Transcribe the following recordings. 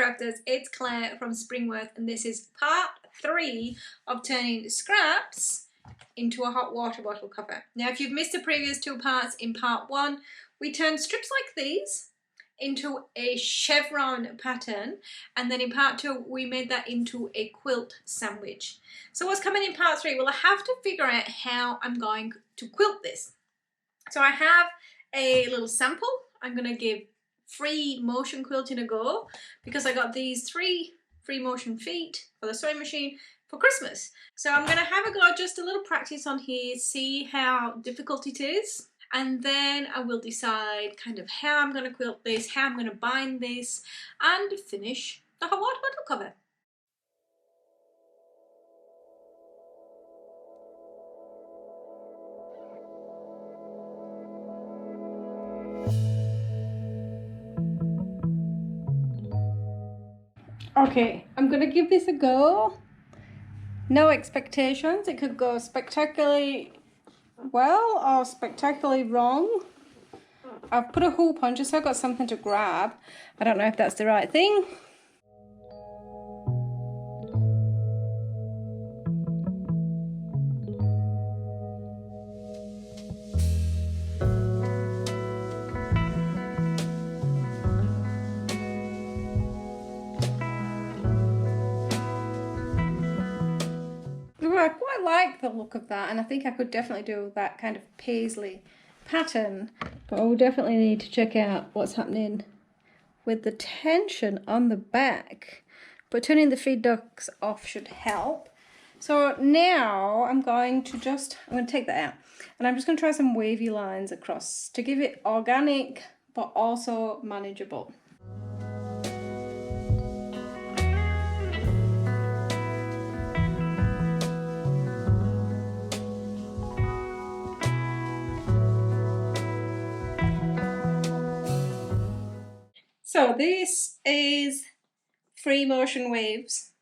crafters, it's Claire from Springworth, and this is part 3 of turning scraps into a hot water bottle cover. Now if you've missed the previous 2 parts, in part 1 we turned strips like these into a chevron pattern, and then in part 2 we made that into a quilt sandwich. So what's coming in part 3? Well, I have to figure out how I'm going to quilt this. So I have a little sample. I'm going to give free motion quilting a go because I got these 3 free motion feet for the sewing machine for Christmas. So I'm going to have a go, just a little practice on here, see how difficult it is, and then I will decide kind of how I'm going to quilt this, how I'm going to bind this, and finish the hot water bottle cover. Okay, I'm going to give this a go. No expectations. It could go spectacularly well or spectacularly wrong. I've put a hoop on just so I've got something to grab. I don't know if that's the right thing. I quite like the look of that, and I think I could definitely do that kind of paisley pattern, but I will definitely need to check out what's happening with the tension on the back. But turning the feed ducts off should help. So now I'm going to take that out, and I'm just going to try some wavy lines across to give it organic but also manageable. So this is free motion waves,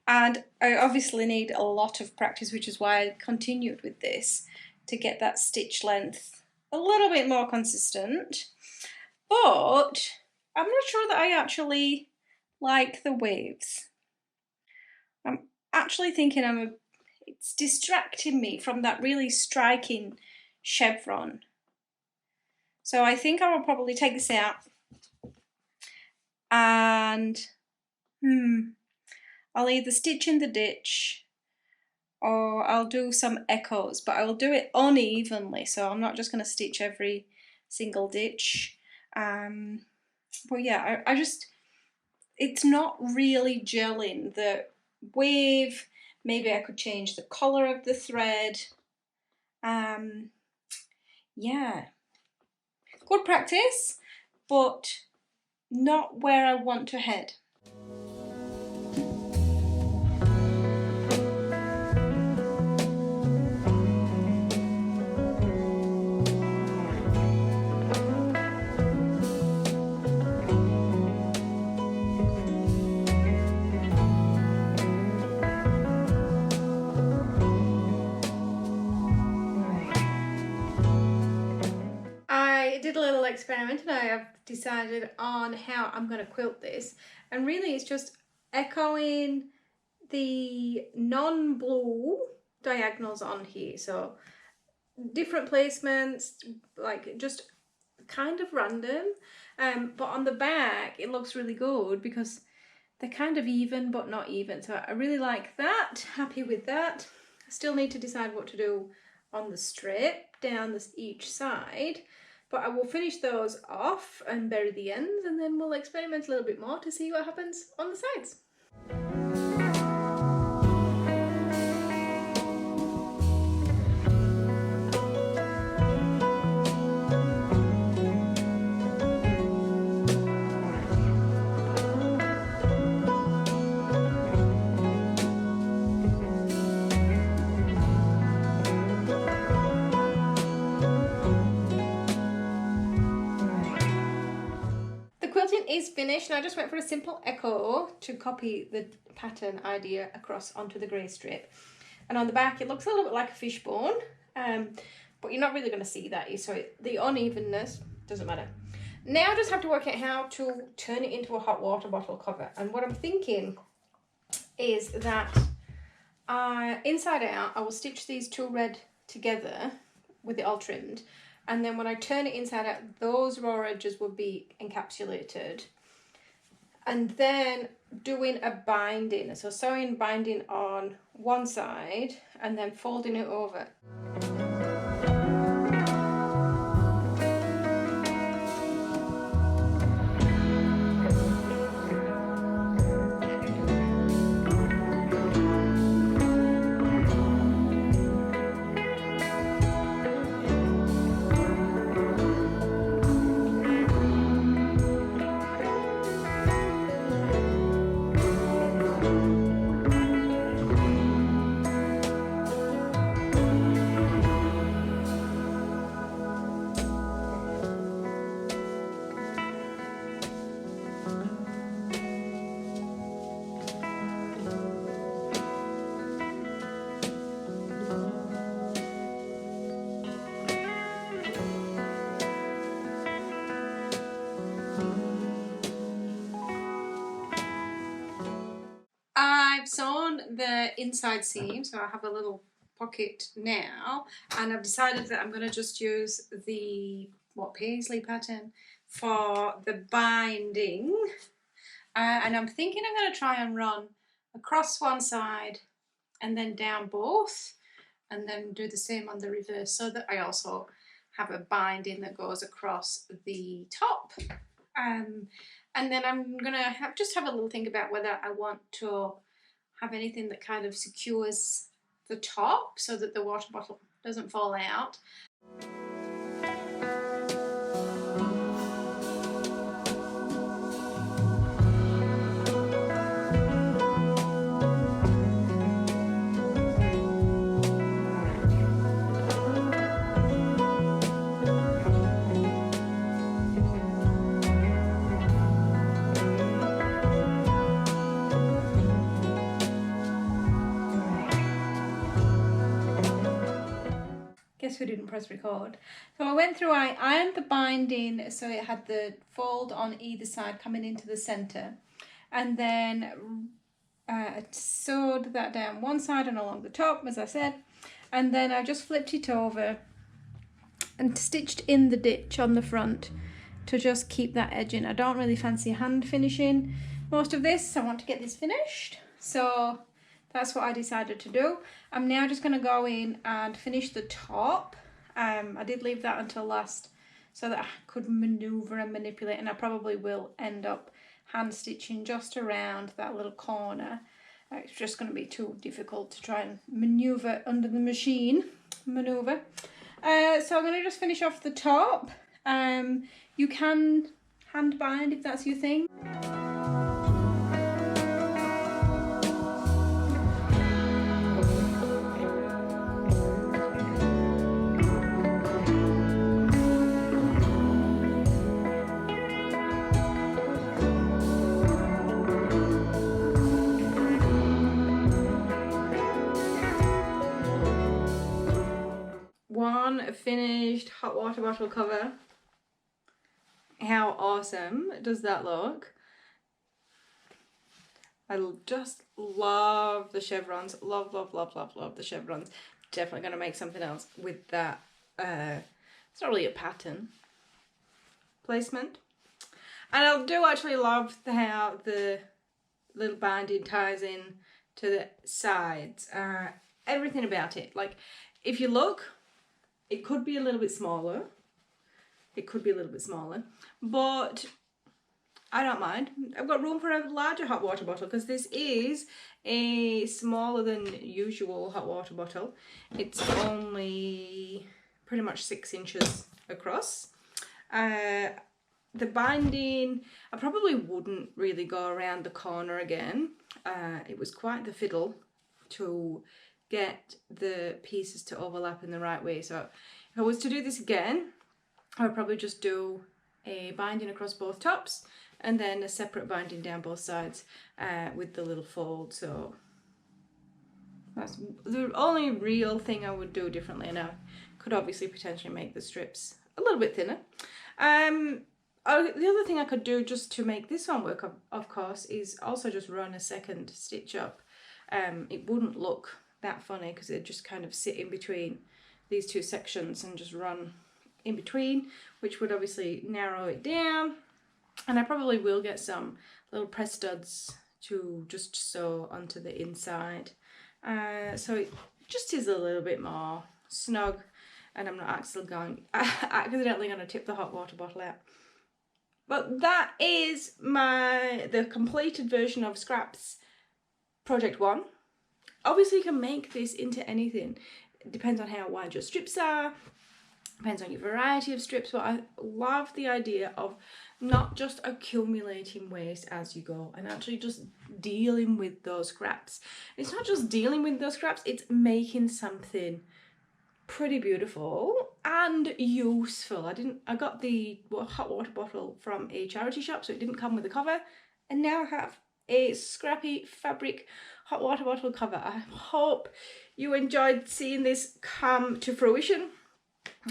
and I obviously need a lot of practice, which is why I continued with this to get that stitch length a little bit more consistent. But I'm not sure that I actually like the waves. I'm actually thinking it's distracting me from that really striking chevron. So I think I will probably take this out. And I'll either stitch in the ditch or I'll do some echoes, but I will do it unevenly, so I'm not just going to stitch every single ditch. But yeah, I just, it's not really gelling. The wave, maybe I could change the colour of the thread. Yeah, good practice, but not where I want to head. I did a little experiment and I have decided on how I'm going to quilt this, and really it's just echoing the non-blue diagonals on here, so different placements, like just kind of random, but on the back it looks really good because they're kind of even but not even, so I really like that, happy with that. I still need to decide what to do on the strip down each side, but I will finish those off and bury the ends, and then we'll experiment a little bit more to see what happens on the sides. Is finished, and I just went for a simple echo to copy the pattern idea across onto the grey strip, and on the back it looks a little bit like a fishbone, but you're not really going to see that, so the unevenness doesn't matter. Now I just have to work out how to turn it into a hot water bottle cover. And what I'm thinking is that inside out, I will stitch these two red together with it all trimmed. And then when I turn it inside out, those raw edges will be encapsulated. And then doing a binding. So sewing binding on one side and then folding it over. I've sewn the inside seam, so I have a little pocket now, and I've decided that I'm going to just use the paisley pattern for the binding, and I'm thinking I'm going to try and run across one side and then down both, and then do the same on the reverse, so that I also have a binding that goes across the top. And then I'm going to just have a little think about whether I want to have anything that kind of secures the top so that the water bottle doesn't fall out. Guess who didn't press record? So I went through, I ironed the binding so it had the fold on either side coming into the centre, and then sewed that down one side and along the top, as I said, and then I just flipped it over and stitched in the ditch on the front to just keep that edge in. I don't really fancy hand finishing most of this. I want to get this finished, so that's what I decided to do. I'm now just going to go in and finish the top. I did leave that until last so that I could manoeuvre and manipulate, and I probably will end up hand stitching just around that little corner. It's just going to be too difficult to try and manoeuvre under the machine. So I'm going to just finish off the top. You can hand bind if that's your thing. One finished hot water bottle cover. How awesome does that look? I just love the chevrons. Love the chevrons. Definitely going to make something else with that. It's not really a pattern placement. And I do actually love how the little binding ties in to the sides. Everything about it. Like, if you look, it could be a little bit smaller. It could be a little bit smaller, but I don't mind. I've got room for a larger hot water bottle because this is a smaller than usual hot water bottle. It's only pretty much 6 inches across. The binding, I probably wouldn't really go around the corner again. It was quite the fiddle to get the pieces to overlap in the right way. So if I was to do this again, I would probably just do a binding across both tops and then a separate binding down both sides with the little fold. So that's the only real thing I would do differently. And I could obviously potentially make the strips a little bit thinner. the other thing I could do just to make this one work, of course, is also just run a second stitch up. It wouldn't look that funny because it'd just kind of sit in between these two sections and just run in between, which would obviously narrow it down. And I probably will get some little press studs to just sew onto the inside, so it just is a little bit more snug, and I'm not accidentally going to tip the hot water bottle out. But that is the completed version of Scraps Project 1. Obviously you can make this into anything. It depends on how wide your strips are, depends on your variety of strips, but I love the idea of not just accumulating waste as you go and actually just dealing with those scraps. It's not just dealing with those scraps, it's making something pretty beautiful and useful. I got the hot water bottle from a charity shop, so it didn't come with a cover, and now I have a scrappy fabric hot water bottle cover. I hope you enjoyed seeing this come to fruition.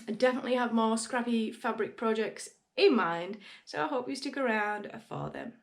I definitely have more scrappy fabric projects in mind, so I hope you stick around for them.